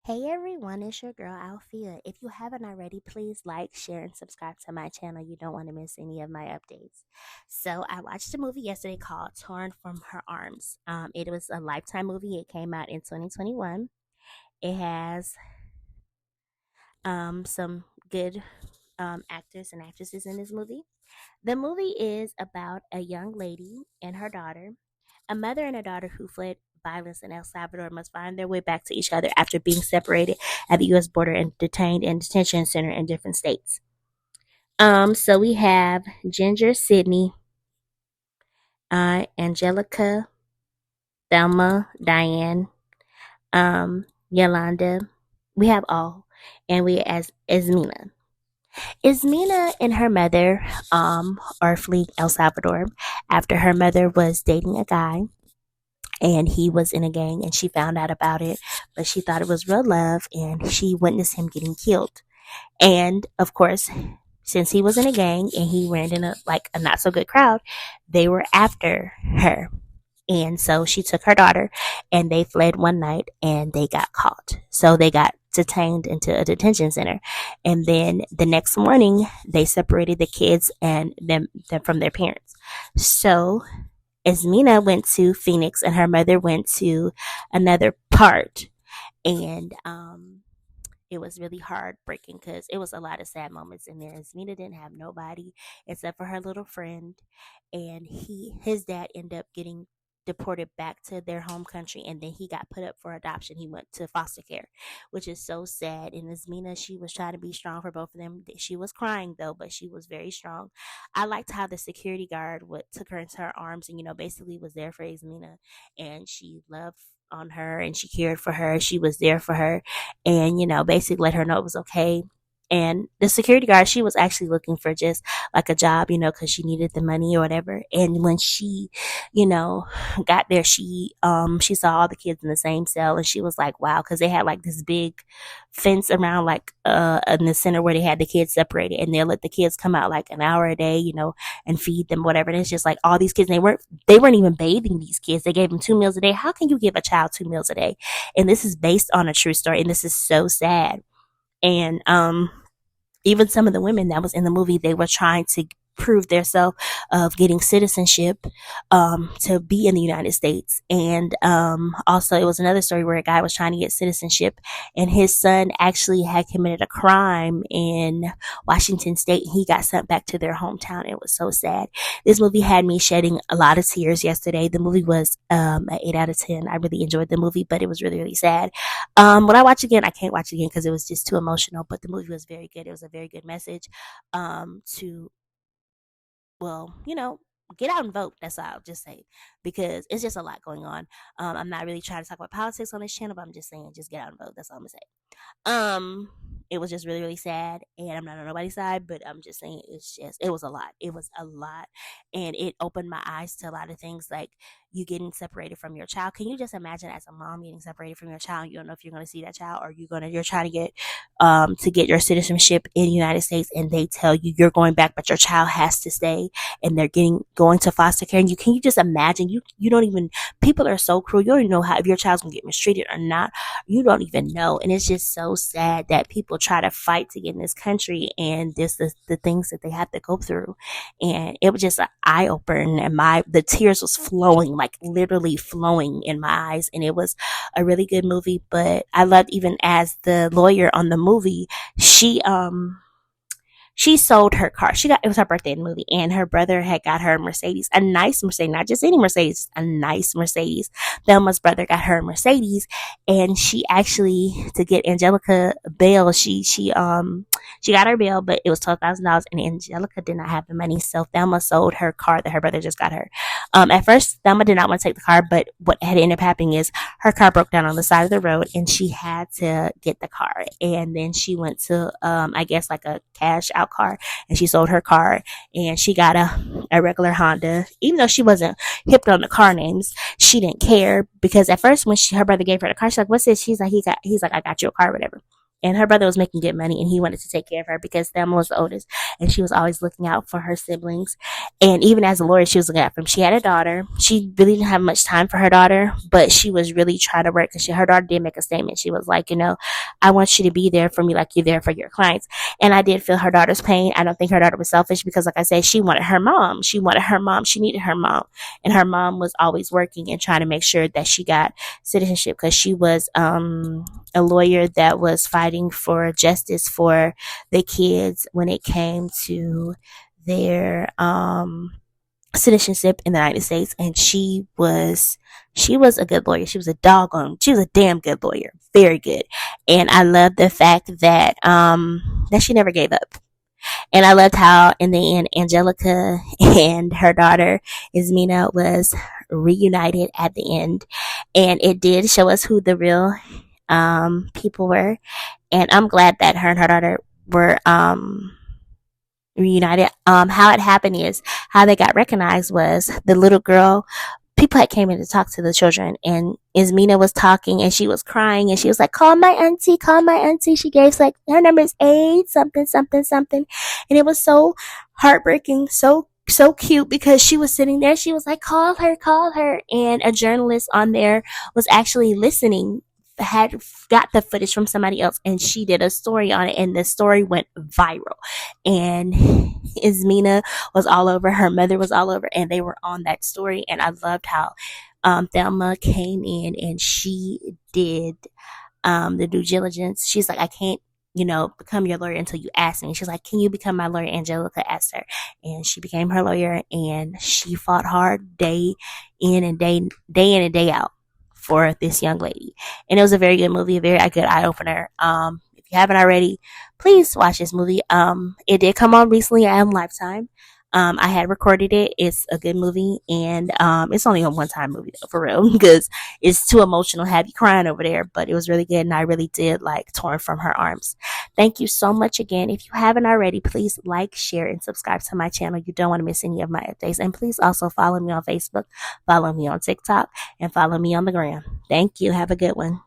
Hey everyone, it's your girl Alfia. If you haven't already, please like, share, and subscribe to my channel. You don't want to miss any of my updates. So I watched a movie yesterday called Torn from Her Arms. It was a Lifetime movie. It came out in 2021. It has some good actors and actresses in this movie. The movie is about a young lady and her daughter. A mother and a daughter who fled violence in El Salvador must find their way back to each other after being separated at the U.S. border and detained in detention center in different states. So we have Ginger, Sydney, Angelica, Thelma, Diane, Yolanda. We have all, and we as Esmina. Ismina and her mother are fleeing El Salvador after her mother was dating a guy and he was in a gang and she found out about it, but she thought it was real love and she witnessed him getting killed. And of course, since he was in a gang and he ran in a not so good crowd, they were after her. And so she took her daughter and they fled one night and they got caught. So they got detained into a detention center. And then the next morning they separated the kids and them from their parents. So Esmina went to Phoenix and her mother went to another part. And it was really heartbreaking because it was a lot of sad moments in there. Esmina didn't have nobody except for her little friend, and his dad ended up getting deported back to their home country, and then he got put up for adoption. He went to foster care, which is so sad. And Esmina, she was trying to be strong for both of them. She was crying though, but she was very strong. I liked how the security guard took her into her arms and basically was there for Esmina, and she loved on her and she cared for her. She was there for her and basically let her know it was okay. And the security guard, she was actually looking for just like a job, because she needed the money or whatever. And when she, you know, got there, she saw all the kids in the same cell, and she was like, wow, because they had like this big fence around like in the center where they had the kids separated, and they'll let the kids come out like an hour a day, and feed them whatever. And it's just like all these kids, they weren't even bathing these kids. They gave them 2 meals a day. How can you give a child 2 meals a day? And this is based on a true story, and this is so sad. And even some of the women that was in the movie, they were trying to prove themselves of getting citizenship to be in the United States. And also it was another story where a guy was trying to get citizenship and his son actually had committed a crime in Washington State. He got sent back to their hometown. It was so sad. This movie had me shedding a lot of tears yesterday. The movie was an 8 out of 10. I really enjoyed the movie, but it was really, really sad. When I watch again, I can't watch it again because it was just too emotional, but the movie was very good. It was a very good message to, well, get out and vote. That's all I'll just say, because it's just a lot going on. I'm not really trying to talk about politics on this channel, but I'm just saying, just get out and vote. That's all I'm gonna say. Um, it was just really, really sad, and I'm not on nobody's side, but I'm just saying it was a lot. It was a lot, and it opened my eyes to a lot of things like you getting separated from your child. Can you just imagine as a mom getting separated from your child? You don't know if you're going to see that child, or you're trying to get your citizenship in the United States, and they tell you you're going back, but your child has to stay, and they're going to foster care. And can you just imagine? You don't even, people are so cruel. You don't even know how if your child's gonna get mistreated or not. You don't even know, and it's just so sad that people try to fight to get in this country, and this is the things that they have to go through. And it was just an eye opener, and the tears was flowing, like literally flowing in my eyes. And it was a really good movie. But I loved, even as the lawyer on the movie, she sold her car. It was her birthday in the movie, and her brother had got her a Mercedes, a nice Mercedes, not just any Mercedes, a nice Mercedes. Thelma's brother got her a Mercedes, and she actually, to get Angelica bail, she got her bail, but it was $12,000, and Angelica did not have the money, so Thelma sold her car that her brother just got her. At first, Thelma did not want to take the car, but what had ended up happening is her car broke down on the side of the road, and she had to get the car. And then she went to, I guess, like a cash out car, and she sold her car, and she got a regular Honda. Even though she wasn't hip on the car names, she didn't care, because at first when her brother gave her the car, she's like, "What's this?" He's like, I got you a car, whatever. and her brother was making good money, and he wanted to take care of her because Thelma was the oldest, and she was always looking out for her siblings. And even as a lawyer, she was looking out for them. She had a daughter. She really didn't have much time for her daughter, but she was really trying to work because her daughter did make a statement. She was like, I want you to be there for me like you're there for your clients. And I did feel her daughter's pain. I don't think her daughter was selfish because, like I said, she wanted her mom. She wanted her mom. She needed her mom. And her mom was always working and trying to make sure that she got citizenship because she was a lawyer that was fighting for justice for the kids when it came to their citizenship in the United States. And she was a good lawyer. She was a damn good lawyer. Very good. And I love the fact that that she never gave up. And I loved how in the end Angelica and her daughter Ismena was reunited at the end. And it did show us who the real people were. And I'm glad that her and her daughter were reunited. How it happened is how they got recognized was the little girl. People had came in to talk to the children, and Ismena was talking, and she was crying, and she was like, "Call my auntie, call my auntie." She gave like her number is 8 something something something, and it was so heartbreaking, so cute because she was sitting there. She was like, call her, and a journalist on there was actually listening, had got the footage from somebody else, and she did a story on it, and the story went viral. And Ismena was all over, her mother was all over, and they were on that story. And I loved how Thelma came in and she did the due diligence. She's like, I can't become your lawyer until you ask me. She's like, can you become my lawyer? Angelica asked her, and she became her lawyer, and she fought hard day in and day out for this young lady. And it was a very good movie, a very good eye opener. If you haven't already, please watch this movie. It did come on recently on Lifetime. I had recorded it. It's a good movie, and it's only a one-time movie though, for real, because it's too emotional, have you crying over there. But it was really good, and I really did like Torn from Her Arms. Thank you so much again. If you haven't already, please like, share, and subscribe to my channel. You don't want to miss any of my updates. And please also follow me on Facebook, follow me on TikTok, and follow me on the gram. Thank you. Have a good one.